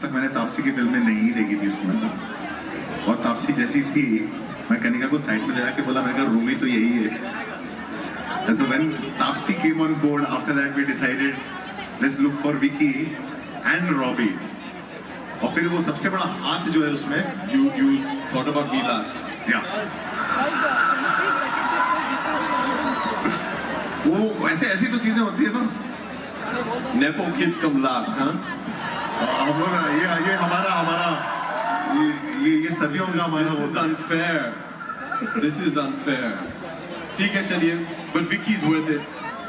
तक मैंने तापसी की फिल्में नहीं देखी थी उसमें, और तापसी जैसी थी, मैं कनिका को साइड में ले जाके बोला, मैंने कहा रूमी तो यही है. And so when Taapsee came on board, after that we decided let's look for Vicky and Robbie. और फिर वो सबसे बड़ा हाथ जो है उसमें, You thought about me last. Yeah. वो ऐसी तो चीजें होती है ना. Nepo kids come last, huh? हमारा ये हमारा ये सदियों का हमारा. This is unfair. This is unfair. ठीक है, चलिए. But Vicky's worth it.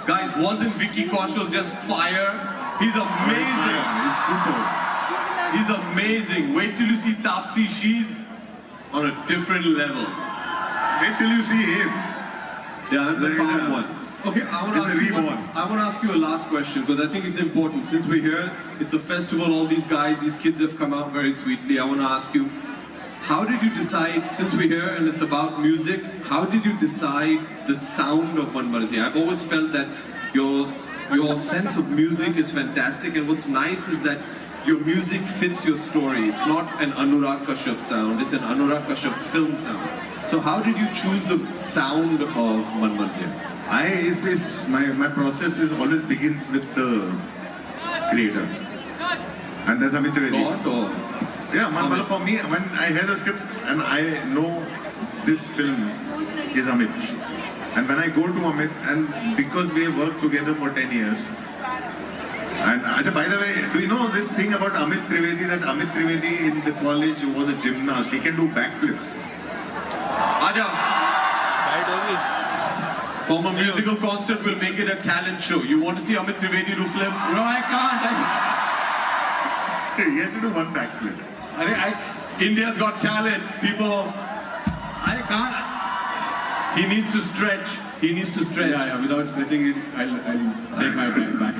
Guys, wasn't Vicky Kaushal just fire? He's amazing. He's super. He's amazing. Wait till you see Taapsee. She's on a different level. Wait till you see him. Yeah, I'm the calm one. Okay, I want to ask you a last question because I think it's important. Since we're here, it's a festival. All these guys, these kids have come out very sweetly. I want to ask you, how did you decide, since we're here and it's about music, how did you decide the sound of Man Marziya? I've always felt that your sense of music is fantastic, and what's nice is that your music fits your story. It's not an Anurag Kashyap sound, it's an Anurag Kashyap film sound. So how did you choose the sound of Man Marziya? My process is always begins with the creator, and that's Amit Trivedi. God or? Yeah, for me, when I hear the script and I know this film is Amit, and when I go to Amit, and because we have worked together for 10 years, and by the way, do you know this thing about Amit Trivedi, that Amit Trivedi in the college was a gymnast, he can do backflips. Aja! From a musical concert, we'll make it a talent show. You want to see Amit Trivedi do flips? No, I can't. He has to do one backflip. India's got talent, people. I can't. He needs to stretch. He needs to stretch. Yeah, without stretching it, I'll take my brain back.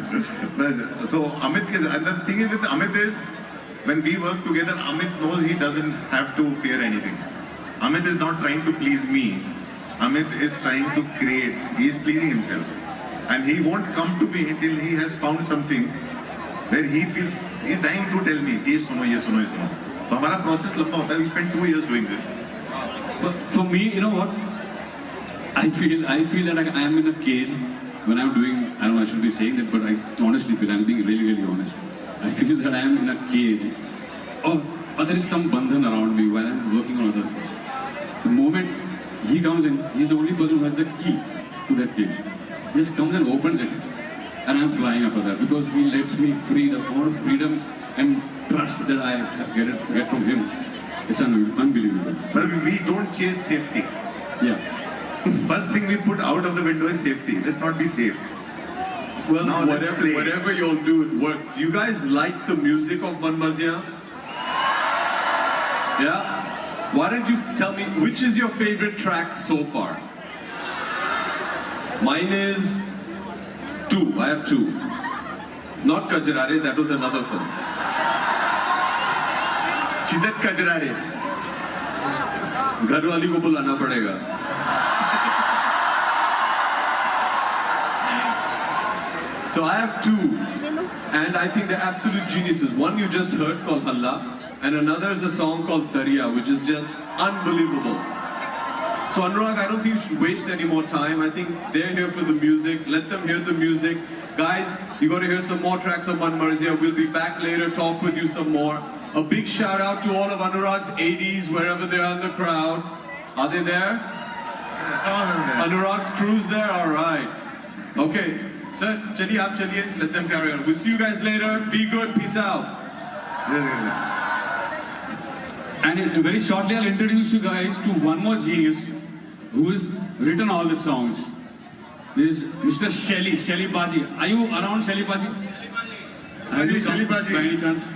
So Amit, and the thing is with Amit is, when we work together, Amit knows he doesn't have to fear anything. Amit is not trying to please me. Amit is trying to create. He is pleasing himself. And he won't come to me until he has found something where he feels, he is dying to tell me, ye suno, ye suno, ye suno. So our process lamba hota hai. We spent 2 years doing this. But for me, you know what? I feel that I am in a cage when I'm doing, I don't know, I should be saying that, but I honestly feel, I'm being really, really honest. I feel that I am in a cage. Or there is some bandhan around me while I'm working on other things. The moment he comes in, he's the only person who has the key to that cage. He just comes and opens it. And I'm flying after that because he lets me free, the amount of freedom and trust that I get from him. It's unbelievable. But we don't chase safety. Yeah. First thing we put out of the window is safety. Let's not be safe. Well, now whatever you'll do, it works. Do you guys like the music of Man Marziya? Yeah? Why don't you tell me, which is your favorite track so far? Mine is 2. I have 2. Not Kajrare, that was another film. She said Kajrare. Gharwali ko bulana padega. So I have 2, and I think they're absolute geniuses. One you just heard called Halla, and another is a song called Darya, which is just unbelievable. So Anurag, I don't think you should waste any more time. I think they're here for the music. Let them hear the music. Guys, you got to hear some more tracks of Man Marziya. We'll be back later, talk with you some more. A big shout out to all of Anurag's ADs, wherever they are in the crowd. Are they there? Anurag's crew's there? All right. Okay. Sir, chaliye, aap chaliye. Let them carry on. We'll see you guys later. Be good. Peace out. And very shortly, I'll introduce you guys to one more genius who has written all the songs. This is Mr. Shelly Paji. Are you around, Shelly Paji? Shelly Paji. By any chance?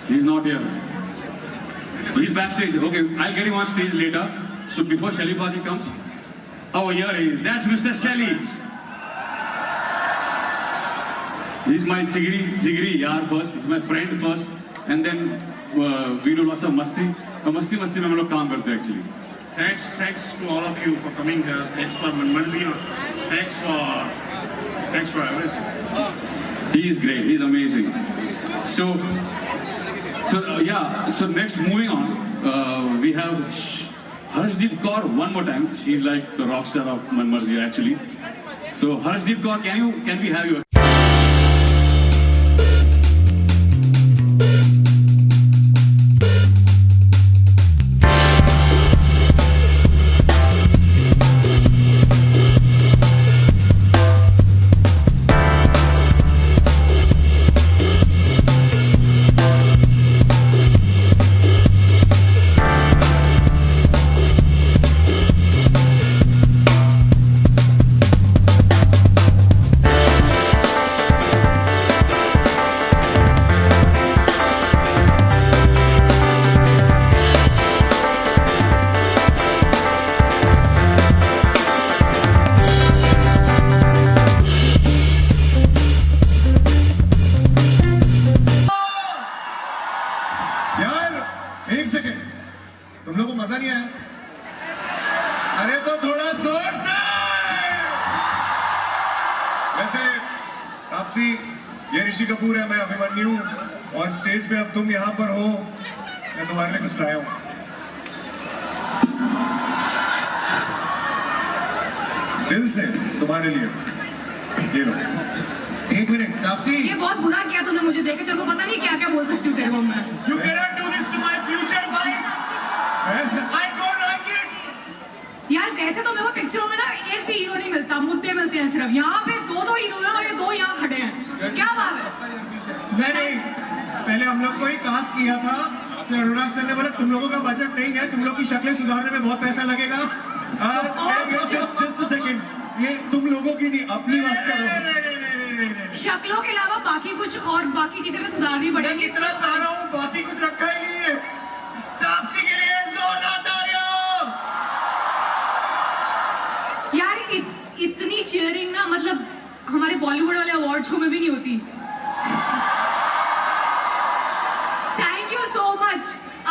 He's not here. So he's backstage. Okay, I'll get him on stage later. So before Shelly Paji comes, oh, here he is. That's Mr. Shelly. He's my jigri yaar first. He's my friend first. And then we do lots of masti. Masti mein hum log kaam karte actually. Thanks to all of you for coming here. Thanks for Man Marziya. Thanks for everything. He is great. He's amazing. So next, moving on, we have Harshdeep Kaur one more time. She's like the rock star of Man Marzi actually. So Harshdeep Kaur, can we have you? एक second, तुम लोगों को मजा नहीं आया? अरे तो थोड़ा जोर से। वैसे तापसी, ये ऋषि कपूर है, मैं अभिमन्यु। ऑन स्टेज पे अब तुम यहाँ पर हो, मैं तुम्हारे लिए कुछ लाया हूं। दिल से तुम्हारे लिए, ये लो। एक मिनट तापसी, ये बहुत बुरा किया तूने मुझे देखे, तेरे को पता नहीं क्या क्या बोल सकती हूँ तेरे को मैं। You cannot do this to my future wife. I don't like it. यार वैसे तो मेरे को पिक्चरों में ना एक भी हीरो नहीं मिलता, मुद्दे मिलते हैं सिर्फ। यहाँ पे दो हीरो हैं और ये दो यहाँ खड़े हैं, क्या बात है? नहीं, पहले हम लोग को ही कास्ट किया था, फिर अनुराग सर ने बोला तुम लोगों का बजट नहीं है, तुम लोग की शक्लें सुधारने में बहुत पैसा लगेगा। Just a second, ये तुम लोगों की नहीं, अपनी बात करो। शक्लों के अलावा बाकी कुछ और बाकी चीजें भी सुधारनी पड़ेगी। इतना सारा हूँ, बाकी कुछ रखा ही नहीं है। तापसी के लिए जोरदार तालियां। यार इतनी चीयरिंग ना, मतलब हमारे बॉलीवुड वाले अवार्ड शो में भी नहीं होती। Thank you so much.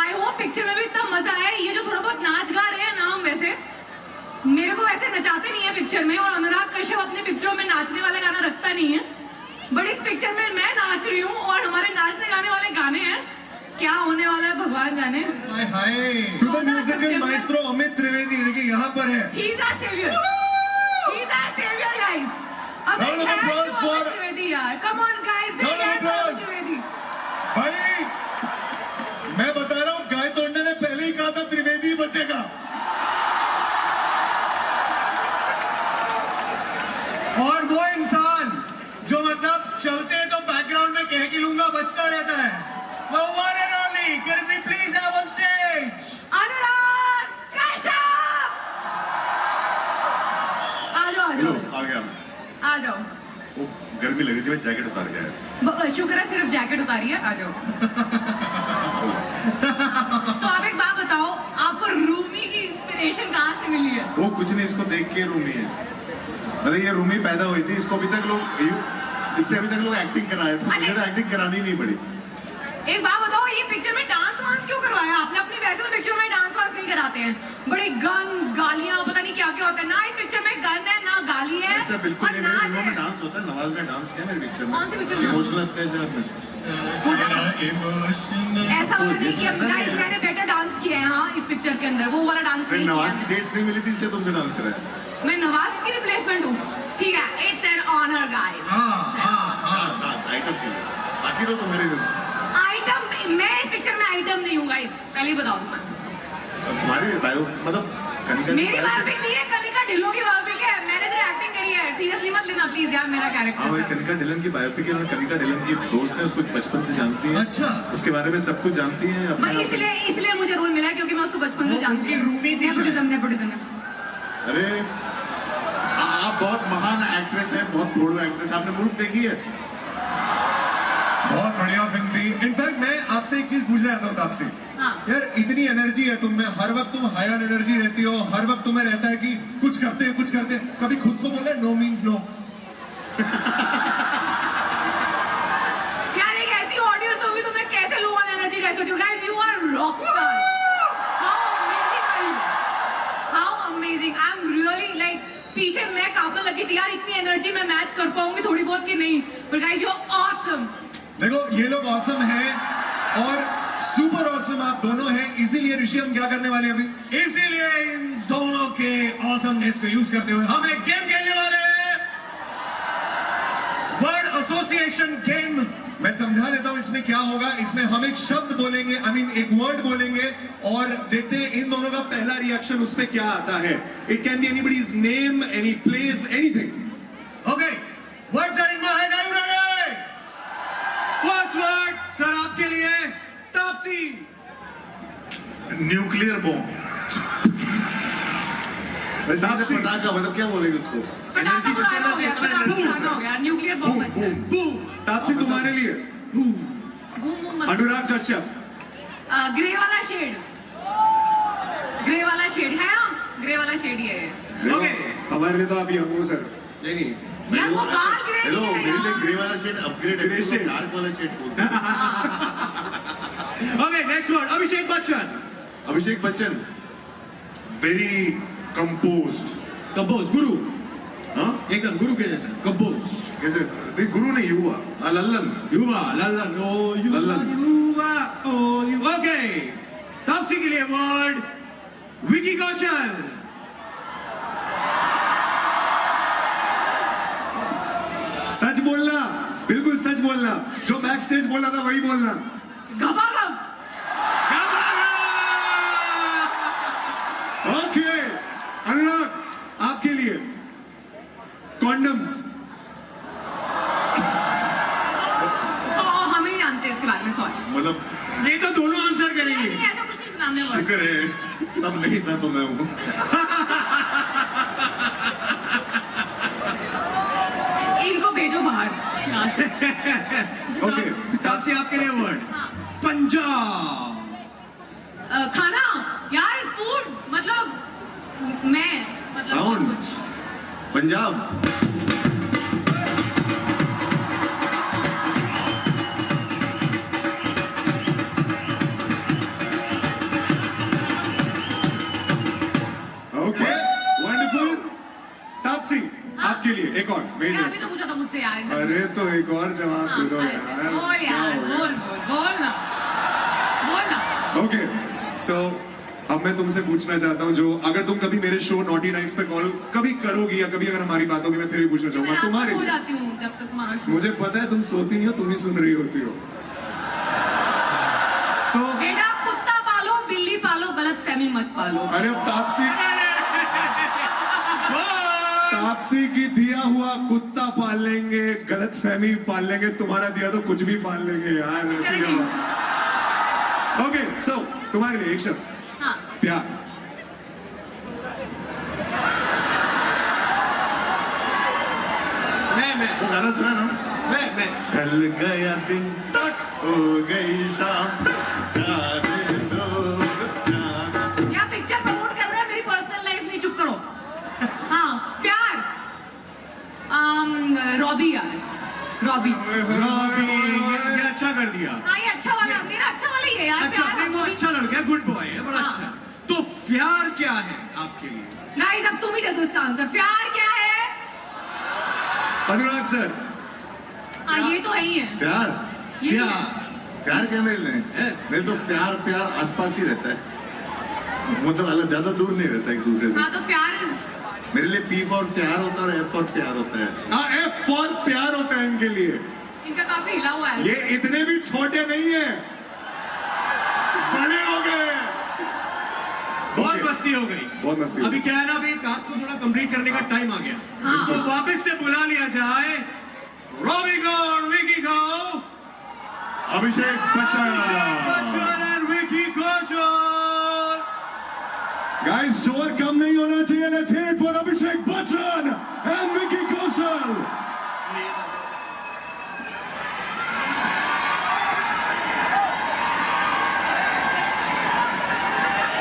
I hope picture में भी इतना मजा आया। ये जो थोड़ा बहुत नाच गा रहे हैं ना, हम वैसे मेरे को वैसे नचाते नहीं है पिक्चर में, और अनुराग कश्यप अपने पिक्चरों में नाचने वाला गाना रखता नहीं है, बट इस पिक्चर में मैं नाच रही हूँ और हमारे नाचने गाने वाले गाने हैं। क्या होने वाला है भगवान जाने। Hi hi, to the musical maestro Amit Trivedi, देखिए यहाँ पर है। He is our savior. He is our savior, guys. Round of applause for Trivedi यार, come on guys, big Round of hand for applause. Trivedi. भाई मैं बता रहा हूँ, गाय तोड़ने ने पहले ही कहा था त्रिवेदी बचेगा। और वो इंसान जो मतलब चलते हैं तो बैकग्राउंड में कह के लूंगा बचता रहता है, वो one and only, can we please have on stage Anurag Kashyap. आ जाओ हेलो, आ गया। आ जाओ। वो गर्मी लग रही थी, मैं जैकेट उतार गया। शुक्र है सिर्फ जैकेट उतारी है, आ जाओ। तो आप एक बात बताओ, आपको रूमी की इंस्पिरेशन कहाँ से मिली है? वो कुछ नहीं, इसको देख के रूमी है। अरे ये रूमी पैदा हुई थी, इसको अभी तक लोग, इससे अभी तक लोग एक्टिंग कराए, मुझे तो एक्टिंग करानी नहीं पड़ी। एक बात बताओ, ये पिक्चर में डांस वांस क्यों करवाया आपने? अपनी वैसे तो पिक्चर में डांस वांस नहीं कराते हैं, बड़े गन्स गालियां पता नहीं क्या क्या होता है ना। इस पिक्चर में गन है ना गाली है, ऐसा बिल्कुल और नहीं। मेरे नाच फिल्मों है। में डांस होता है, नवाज ने डांस किया मेरी पिक्चर में। कौन सी पिक्चर में? इमोशनल अत्याचार में। ऐसा वाला नहीं किया गाइस, मैंने बेटर डांस किया है हाँ इस पिक्चर के अंदर, वो वाला डांस नहीं नवाज किया। की डेट्स नहीं मिली थी, इसलिए तुमसे डांस कराया। मैं नवाज की रिप्लेसमेंट हूँ, ठीक है? It's an honour guys. Item के लिए, बाकी तो तुम्हारे आइटम, मैं इस पिक्चर में आइटम नहीं हूँ गाइस, पहले ही बता दूं मैं। तुम्हारी बायो मतलब कनिका की मेरी biopic- बायोपिक नहीं है, कनिका ढिल्लों की बायोपिक है। मैंने सिर्फ एक्टिंग करी है, सीरियसली मत लेना प्लीज यार मेरा हाँ भाई, कैरेक्टर। कनिका ढिल्लन की बायोपिक है। कनिका ढिल्लन की दोस्त है, उसको बचपन से जानती है। अच्छा। उसके बारे में सब कुछ जानती है। अपने आप- इसलिए मुझे रोल मिला है क्योंकि मैं उसको बचपन से जानती हूँ। रूमी थी नेपोटिज्म। अरे आप बहुत महान एक्ट्रेस है, बहुत फोड़ो एक्ट्रेस। आपने मुल्क देखी है? बहुत बढ़िया फिल्म थी। इनफैक्ट मैं आपसे एक चीज पूछना चाहता हूँ आपसे, हाँ। यार इतनी एनर्जी है तुम में, हर वक्त तुम हाई ऑन एनर्जी रहती हो, हर वक्त तुम्हें रहता है कि कुछ करते हैं कुछ करते हैं, कभी खुद को बोला नो मीन्स नो? यार एक ऐसी ऑडियंस होगी तो मैं कैसे लो ऑन एनर्जी रह सकती हूँ? Guys you are rock star. How amazing are you, how amazing. I am really like, पीछे मैं काबल लगी थी यार, इतनी एनर्जी मैं मैच कर पाऊंगी थोड़ी बहुत कि नहीं, पर गाइस यू आर ऑसम। देखो ये लोग ऑसम हैं और सुपर ऑसम आप दोनों हैं, इसीलिए ऋषि हम क्या करने वाले हैं अभी? इसीलिए इन दोनों के ऑसमनेस को यूज करते हुए हम एक गेम खेलने वाले हैं, वर्ड एसोसिएशन गेम। मैं समझा देता हूं इसमें क्या होगा। इसमें हम एक शब्द बोलेंगे, एक वर्ड बोलेंगे और देखते हैं इन दोनों का पहला रिएक्शन उस पे क्या आता है। It can be anybody's name, any place, anything. Okay, words are in my head, are you ready? First word sir आपके लिए, तापसी। Nuclear bomb. तापसी। पटाखा मतलब क्या बोलेंगे उसको? पटाखा पुराना हो गया, पटाखा पुराना हो गया, न्यूक्लियर बॉम्ब अच्छा है। तापसी तुम्हारे लिए। बूम बूम मत। अनुराग कश्यप। ग्रे वाला शेड, ग्रे वाला शेड है, ग्रे वाला शेड ही है। ओके, हमारे लिए तो आप यंग हो सर। नहीं यार वो गाल ग्रे हेलो, नहीं है मेरे लिए यार। ग्रे वाला शेड अपग्रेड है, ग्रे शेड। डार्क वाला शेड बोलते हैं। Okay, next word Abhishek Bachchan. Abhishek Bachchan, very composed. Compose, गुरु। हाँ, एकदम गुरु के जैसा कंपोज। कैसे? नहीं, गुरु नहीं, युवा। लल्लन। युवा, लल्लन, ओ युवा, लल्लन। युवा, ओ युवा। ओके, तापसी के लिए वर्ड विकी कौशल। सच बोलना, बिल्कुल सच बोलना, जो बैक स्टेज बोला था वही बोलना। गबागब। ओके, अनुराग आपके लिए कॉन्डम्स। हम ही जानते हैं इसके बारे में, सॉरी। मतलब ये तो दोनों आंसर करेंगे। नहीं ऐसा कुछ नहीं सुना हमने वर्ड। शुक्र है तब नहीं था तो मैं हूँ। इनको भेजो बाहर यहाँ से। ओके, तापसी आपके लिए वर्ड हाँ। पंजाब। खाना यार, फूड मतलब मैं मतलब Sound. कुछ। पंजाब। Okay, wonderful. तापसी आपके लिए एक और मेरी क्या तरफ अभी से। तो पूछा था मुझसे यार। अरे तो एक और जवाब हाँ, दे दो अरे, यार। बोल क्या यार, हो गया? बोल बोल ना, बोल ना। ओके, सो अब मैं तुमसे पूछना चाहता हूँ, जो अगर तुम कभी मेरे शो नॉटी नाइट्स पे कॉल कभी करोगी या कभी अगर हमारी बात होगी, मैं फिर भी पूछना मैं चाहूंगा रात को तुम्हारे सो लिए। जाती हूँ जब तक तुम्हारा show। मुझे पता है तुम सोती नहीं हो, तुम ही सुन रही होती हो। सो बेटा कुत्ता पालो, बिल्ली पालो, गलत फहमी मत पालो। अरे तापसी की दिया हुआ कुत्ता पाल लेंगे, गलत फहमी पाल लेंगे, तुम्हारा दिया तो कुछ भी पाल लेंगे यार। चलो ठीक। ओके, सो तुम्हारे लिए एक शब्द, हाँ, प्यार। मैं वो गाना सुना ना? मैं ढल गया दिन तक हो गई शाम, जाने दो जाना। यहाँ पिक्चर प्रमोट कर रहे हैं, मेरी पर्सनल लाइफ नहीं, चुप करो। हाँ, प्यार। रॉबी यार, रॉबी। ये अच्छा कर दिया। हाँ ये अच्छा वाला, मेरा अच्छा वाला ही है यार। अच्छा, प्यार नहीं वो रॉबी। अच्छा लड़का है, गुड बॉय है, बड़ा हाँ। अच्छा। तो प्यार क्या है आपके लिए? गाइस अब तुम ही दे दो इसका आंसर। प्यार क्या है? अनुराग सर। हाँ ये तो है ही है। प्यार, ये तो है। प्यार क्या मेरे लिए? मेरे तो प्यार आसपास ही रहता है, मतलब अलग ज्यादा दूर नहीं रहता एक दूसरे से। हाँ तो प्यार इज। मेरे लिए पी फॉर प्यार होता है और एफ फॉर प्यार होता है। हाँ, एफ फॉर प्यार होता है इनके लिए। इनका काफी हिला हुआ है। ये इतने भी छोटे नहीं है, बड़े हो गए। बहुत मस्ती हो गई, बहुत मस्ती। अभी क्या है ना, अभी टास्क को थोड़ा कंप्लीट करने का टाइम आ गया, हाँ। तो वापस से बुला लिया जाए रॉबी को और विकी को। अभिषेक बच्चन एंड विकी कौशल। गाइस, शोर कम नहीं होना चाहिए। Let's hear it for Abhishek Bachchan and Vicky Kaushal.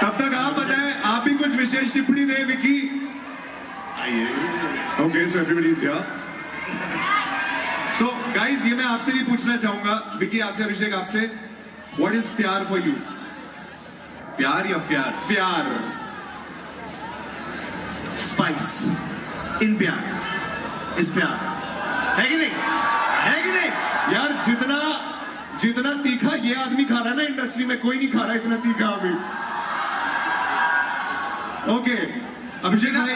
तब तक आप बताएं, आप भी कुछ विशेष टिप्पणी दें विकी। आइए। Okay, so everybody is here. So guys, ये मैं आपसे भी पूछना चाहूंगा, विकी आपसे, अभिषेक आपसे, व्हाट इज प्यार फॉर यू? प्यार या प्यार? प्यार। स्पाइस इन प्यार इस प्यार है कि नहीं? है कि नहीं? यार जितना जितना तीखा ये आदमी खा रहा है ना इंडस्ट्री में, कोई नहीं खा रहा इतना तीखा अभी। ओके अभिषेक भाई, मुझे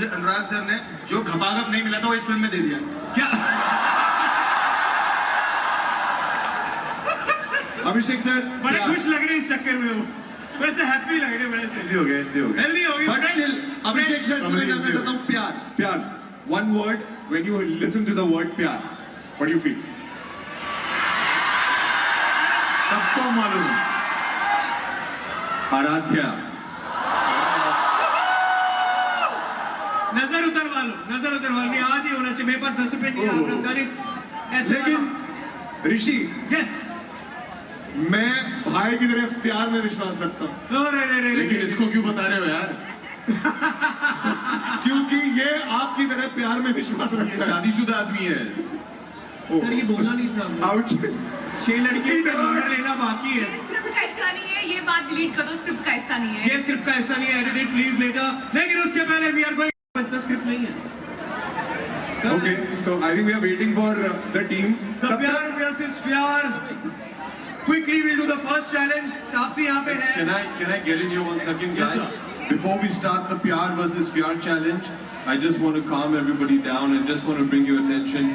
अनुराग सर ने जो घपाघप नहीं मिला था वो इस फिल्म में दे दिया। क्या अभिषेक सर बड़े खुश लग रहे हैं इस चक्कर में, वो वैसे हैप्पी लग रहे हैं, बड़े Healthy हो गया, healthy हो गया। हेल्दी हो गई। बट स्टिल अभिषेक सर से मैं जानना चाहता हूँ प्यार, प्यार, one word, when you listen to the word प्यार, व्हाट डू यू फील? सबको मालूम है। आराध्या, नजर उतरवा लो, नजर उतरवा लो, आज ही होना चाहिए, मेरे पास 10 रुपए नहीं है, आपने done it ऐसे। लेकिन ऋषि, यस, मैं भाई की तरह प्यार में विश्वास रखता हूँ। लेकिन इसको क्यों बता रहे हो यार? क्योंकि ये आपकी तरह प्यार में विश्वास रखता है। शादीशुदा आदमी है। सर ये बोलना नहीं था। आउट। 6 लड़कियों का नंबर लेना बाकी है। ये स्क्रिप्ट का हिस्सा नहीं है, ये बात डिलीट कर दो, स्क्रिप्ट का हिस्सा नहीं है। ये स्क्रिप्ट का हिस्सा नहीं है, एडिट इट प्लीज लेटर। लेकिन उसके पहले वी आर गोइंग, स्क्रिप्ट नहीं है। Okay, so I think we are waiting for the team. The प्यार वर्सेस प्यार। Quickly we'll do the first challenge. Taapsee यहाँ पे है। Can I get in here 1 second, Yes, guys? Before we start the Pyar versus Fyar challenge, I just want to calm everybody down and just want to bring your attention.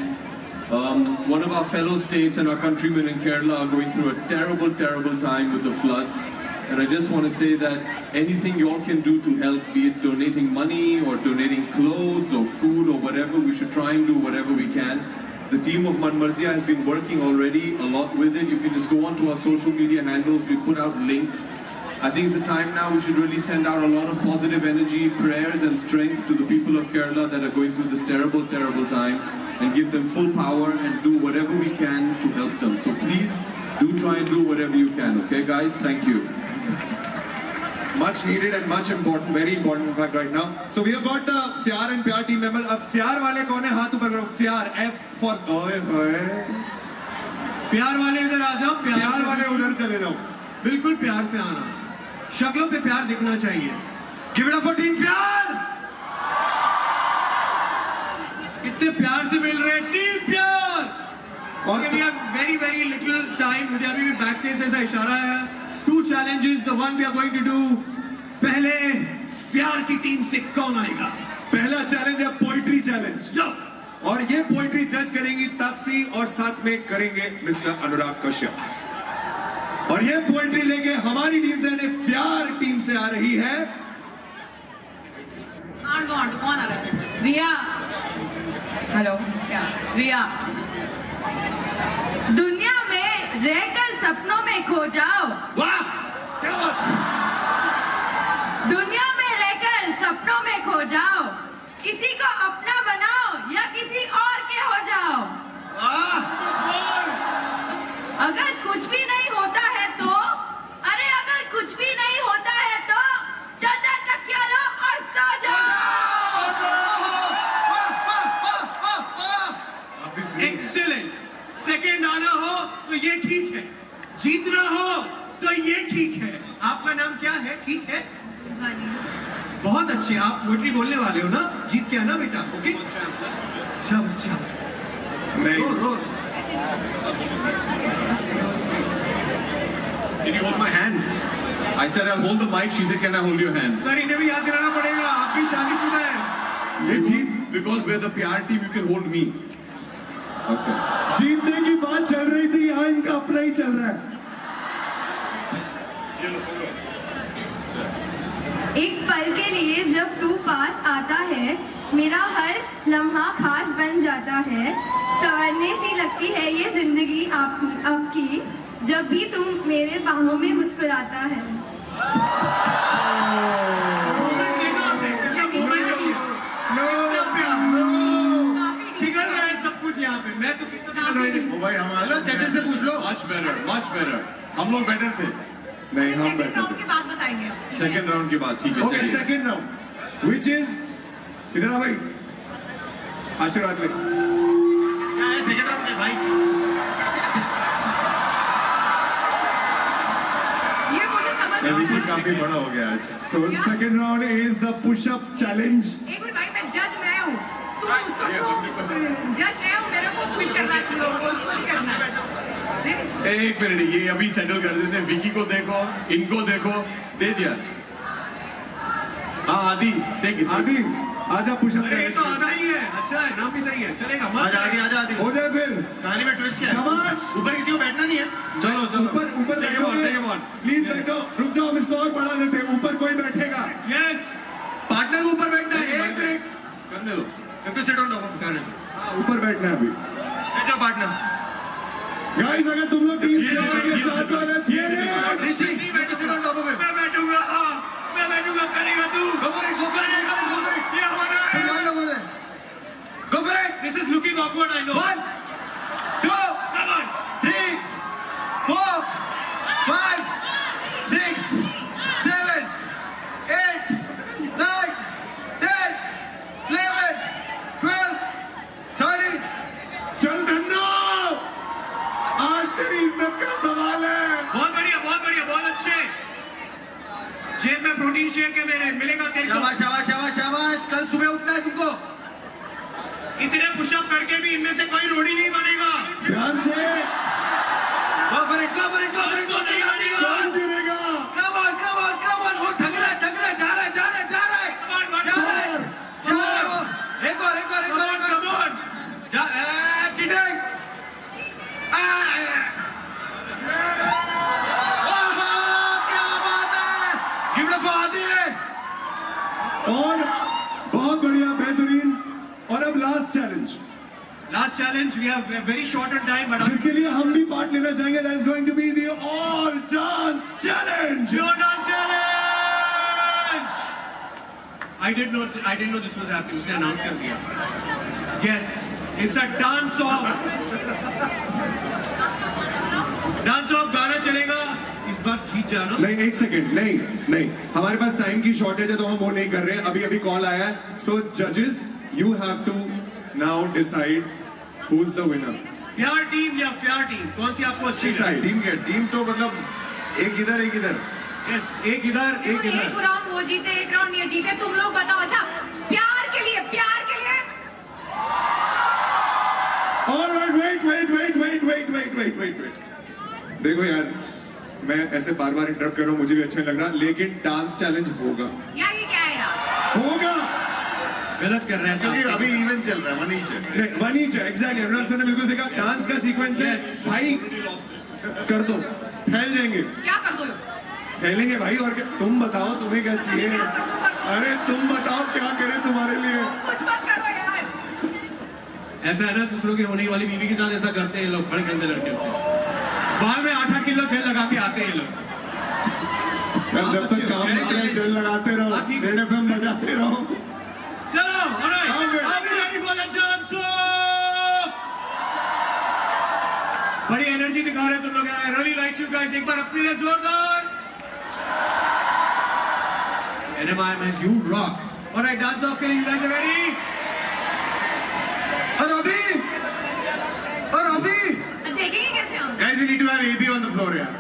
One of our fellow states and our countrymen in Kerala are going through a terrible, terrible time with the floods. And I just want to say that anything you all can do to help, be it donating money or donating clothes or food or whatever, we should try and do whatever we can. The team of Manmarzia has been working already a lot with it. You can just go onto our social media handles. We put out links. I think it's the time now we should really send out a lot of positive energy, prayers and strength to the people of Kerala that are going through this terrible, terrible time and give them full power and do whatever we can to help them. So please do try and do whatever you can. Okay guys, thank you. Much needed and much important, very important in fact right now. So we have got the Fyar and Pyar team members. अब Fyar वाले कौन है? हाथ ऊपर करो। Fyar, F for ओए होए। प्यार वाले इधर आ जाओ, प्यार वाले उधर चले जाओ। बिल्कुल प्यार से आना, शक्लों पे प्यार दिखना चाहिए। Give it up for team प्यार। इतने प्यार से मिल रहे हैं टीम प्यार। और we have very very little time. मुझे अभी भी बैक स्टेज से ऐसा इशारा है। 2 challenges, the one we are going to do. पहले प्यार की टीम से कौन आएगा? पहला चैलेंज है पोइट्री चैलेंज। और ये पोइट्री जज करेंगी तापसी और साथ में करेंगे मिस्टर अनुराग कश्यप। और ये पोइट्री लेके हमारी टीम से, यानी प्यार टीम से आ रही है। कौन आ रहा है? रिया। हेलो, क्या? रिया। दुनिया में रहकर सपनों में खो जाओ। वाह, क्या बात! दुनिया में रहकर सपनों में खो जाओ, किसी को अपना बनाओ या किसी और के हो जाओ। अगर कुछ भी नहीं होता है तो, अरे अगर कुछ भी नहीं होता है तो चादर तकिया लो और सो जाओ। एक्सीलेंट। सेकंड आना हो तो ये ठीक है, जीतना हो तो ये ठीक है। आपका नाम क्या है? ठीक है, बहुत अच्छे। आप पोएट्री बोलने वाले हो ना? जीत के आना बेटा। ओके, जाओ जाओ। नहीं, रो। Did you hold my hand? I said I'll hold the mic. She said, can I hold your hand? Sir इन्हें भी याद दिलाना पड़ेगा, आप भी शादीशुदा हैं। ये चीज Because we're the PR team, you can hold me. Okay. जीतने की बात चल रही थी, यहाँ इनका अपना ही चल रहा है। एक पल के लिए जब तू पास आता है, मेरा हर लम्हा खास बन जाता है। संवरने सी लगती है ये जिंदगी आपकी, जब भी तुम मेरे बाहों में मुस्कुराता है। पिघल रहा है सब कुछ यहाँ पे। मैं तो ओ भाई हमारा जजेस से पूछ लो। Much better, much better. हम लोग बेटर थे। नहीं, हम सेकंड बैठे राउंड थे। के बाद बताएंगे। सेकेंड राउंड के बाद ठीक है। ओके, चलिए। सेकंड राउंड व्हिच इज, इधर आ भाई, आशीर्वाद ले। क्या है सेकंड राउंड में भाई? ये मुझे समझ मैं नहीं भी आ रहा। काफी बड़ा हो गया आज। So second round is the pushup challenge. एक मिनट भाई, मैं जज मैं हूँ, तुम उसको जज मैं हूँ, मेरे को पुश करना है, तुम लोगों को उसको नहीं करना है। एक मिनट, ये अभी सेटल कर देते हैं। विकी को देखो, इनको देखो, दे दिया। हाँ आदि, टेक इट। आदि आजा पुशअप अरे ये तो आधा ही है। अच्छा है, नाम भी सही है, चलेगा। आजा आदि, आजा आदि। हो जाए फिर। कहानी में ट्विस्ट क्या है? शाबाश। ऊपर किसी को बैठना नहीं है। चलो चलो ऊपर बैठोगे, प्लीज बैठो। रुक जाओ, हम इसको और बढ़ा देते हैं। ऊपर कोई बैठेगा। यस, पार्टनर को ऊपर बैठना है। एक मिनट करने दो। तो सिट ऑन टॉप ऑफ गाने। हाँ, ऊपर बैठना है अभी। ऐसा पार्टनर गाइस, अगर तुम लोग टीम के साथ तो ऋषि बैठो, sit on top of it. मैं बैठूंगा, हाँ मैं बैठूंगा। करेगा तू। Go for it, go for it, go for it. ये हमारा है। Go for it. This is looking awkward, I know. 1 2 come on 3 4 5 6 7 8 9 10 11 12 13। चल धन्नो, आज तेरी इज्जत का सवाल है। बहुत बढ़िया, बहुत बढ़िया, बहुत अच्छे। जेब में प्रोटीन शेक है मेरे, मिलेगा तेरे को। शाबाश शाबाश शाबाश शाबाश। कल सुबह उठना है तुमको। इतने पुशअप करके भी इनमें से कोई रोड़ी नहीं बनेगा। ध्यान से। Go for it, go for it, go for it, go for it। कौन गिरेगा? Come on, come on, come on। वो थक रहा है, थक रहा है, जा रहा है, जा रहा है, जा रहा है, जा रहा है, जा रहा है वो। एक और, एक और, एक और, come on। जा, cheating। क्या बात है। Give it up for आदि। और बहुत बढ़िया, बेहतरीन। और अब last challenge, Last challenge, we have very short on time, but जिसके लिए हम भी पार्ट लेना चाहेंगे। That is going to be the all dance challenge. your dance challenge. I didn't know this was happening. उसने announce कर दिया। Yes, it's a dance off. Dance off गाना चलेगा। इस बार जीत जाना। नहीं, एक सेकंड, नहीं, हमारे पास टाइम की शॉर्टेज है तो हम वो नहीं कर रहे हैं। अभी कॉल आया है। सो जजेस, you have to now decide who is the winner. प्यार टीम या प्यार टीम, कौन सी आपको अच्छी लगी? Decide. टीम क्या? टीम तो मतलब एक इधर एक इधर। Yes, एक इधर, एक एक इधर। राउंड वो जीते, एक राउंड ये जीते, तुम लोग बताओ। अच्छा, प्यार के लिए, प्यार के लिए। Alright, wait. देखो यार, मैं ऐसे बार बार इंटरप्ट कर रहा हूँ, मुझे भी अच्छा नहीं लग रहा, लेकिन डांस चैलेंज होगा। यार ये क्या है यार? होगा। गलत कर रहे हैं। क्योंकि अभी इवेंट चल रहा है, वन ईच है। नहीं, वन ईच है, एग्जैक्टली। अनुराग सर ने बिल्कुल सही कहा। डांस का सीक्वेंस है भाई, कर दो, फैल जाएंगे। क्या कर दो? फैलेंगे भाई, और क्या? तुम बताओ, तुम्हें क्या चाहिए? अरे तुम बताओ, क्या करें तुम्हारे लिए? कुछ मत करो यार। ऐसा है ना, दूसरों की होने वाली बीवी के साथ ऐसा करते हैं ये लोग। बड़े गंदे लड़के होते हैं। बाल में 8-8 किलो जेल लगा के आते हैं ये लोग। यार, जब तक काम आ रहा है, जेल लगाते रहो, रेड एफएम बजाते रहो। चलो, alright, Okay. are we ready for the dance off? बड़ी एनर्जी दिखा रहे हैं तुम लोग यार। I really like you guys। एक बार अपने लिए जोरदार। NMIMS, you rock। Alright, dance off के लिए you guys are ready? और अभी देखेंगे कैसे हम। guys, we need to have AB on the floor यार।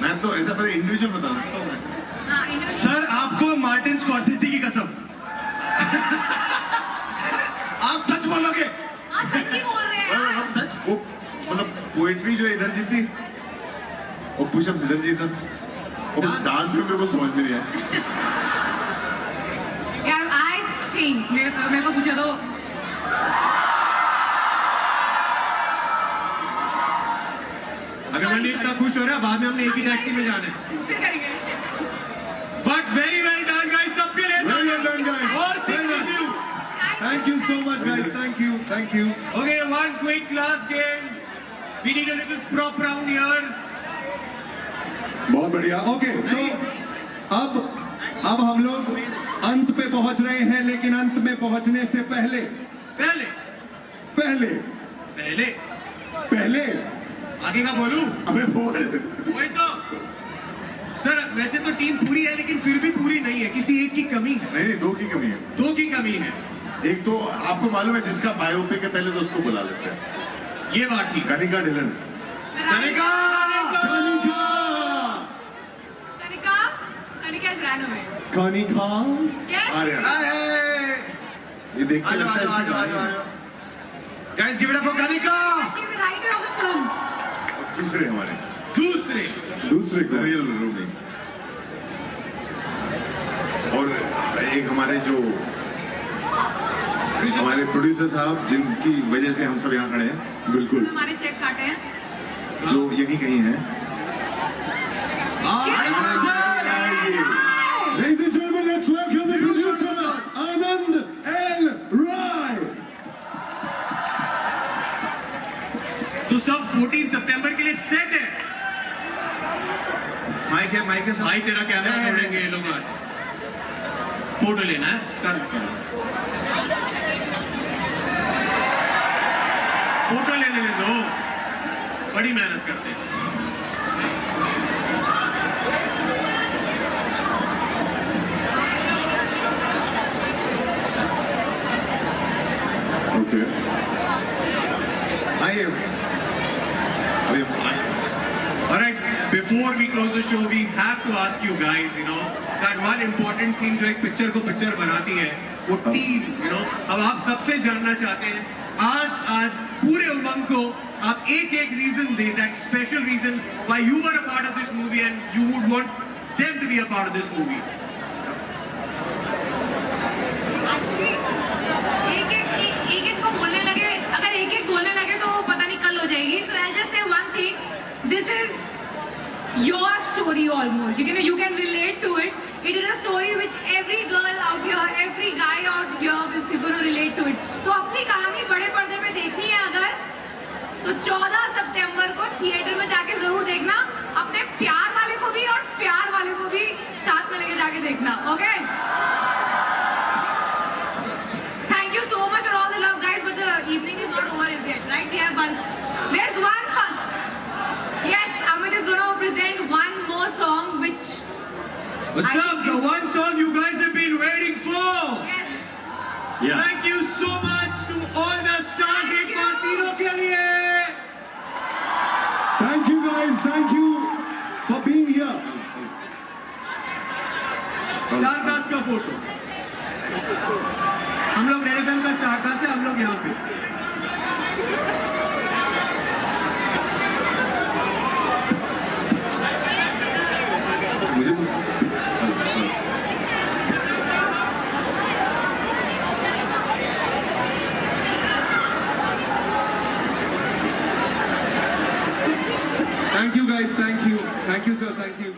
मैं तो ऐसा पहले इंडिविजुअल बता सकता हूँ मैं। हाँ, individual. सर आपको मार्टिन स्कॉर्सेज़ी की कसम आप सच बोलोगे? हाँ, सच्ची बोल रहे हैं यार. हम सच वो मतलब पोएट्री जो इधर जीती वो पुशअप्स इधर जीता वो डांस में मेरे को समझ में नहीं आया। यार, I think मेरे को पूछा तो अगर मैं इतना खुश हो रहा है, बाद में हमने एक ही टैक्सी में जाना है. फिर करेंगे. But very well done, guys. सबके लिए Very well done, guys. और Very 60 much. view. Thank you so much, guys. Thank you. Thank you. Okay, one quick last game. We need a little prop round here. बहुत बढ़िया. Okay, सो अब हम लोग अंत पे पहुंच रहे हैं, लेकिन अंत में पहुंचने से पहले आगे का बोलूं? अबे बोल। वही तो. सर, वैसे तो टीम पूरी है, लेकिन फिर भी पूरी नहीं है. किसी एक की कमी है. नहीं, दो की कमी है. दो की कमी है. एक तो आपको मालूम है जिसका बायोपिक है पहले तो उसको बुला लेते हैं. ये बात ठीक. Kanika Dhillon. Kanika has ran away. Kanika. Yes. अरे ये देख के लगता है इसकी कहानी है. Guys, give it up for Kanika. She's the writer of the film. दूसरे हमारे दूसरे को. Real rooming. और एक हमारे जो हमारे प्रोड्यूसर साहब जिनकी वजह से हम सब यहाँ खड़े हैं. बिल्कुल. हमारे चेक काटे हैं. जो यहीं कहीं हैं. Ladies and gentlemen, let's welcome the producer, Anand L. Rai. तो सब 14 सितंबर के लिए सेट है. माइक है भाई, तेरा कैमरा छोड़ेंगे ये लोग आज. फोटो लेना है. कर फोटो लेने दो. बड़ी मेहनत करते हैं. Okay. आइए. Alright, before we close the show, we have to ask you guys, that one important thing जो एक पिक्चर को पिक्चर बनाती है, वो टीम, अब आप सबसे जानना चाहते हैं, आज पूरे उमंग को आप एक रीजन दें, that special reason why you were a part of this movie and you would want them to be a part of this movie. एक को बोलने लगे, अगर एक बोलने लगे तो पता नहीं कल हो जाएगी. तो I'll just say one thing. This is your story almost. You can relate to it. It is a story which every girl out here, every guy out here is going to relate to it. तो अपनी कहानी बड़े पर्दे पे देखनी है अगर, तो 14 सितंबर को थिएटर में जाके जरूर देखना. अपने प्यार वाले को भी और प्यार वाले को भी साथ में लेके जाके देखना. Okay? Thank you so much for all the love, guys. But the evening is not over as yet, right? We have one. There's one fun. Yes, Amit is going to present one more song, which. What's up? The one song you guys have been waiting for. Yes. Yeah. Thank you so much to all the stars in Martino के लिए. Thank you guys. Thank you for being here. Star cast का photo. हम लोग red FM का star cast है, हम लोग यहाँ पे. मुझे Thank you guys. Thank you. Thank you, sir. Thank you.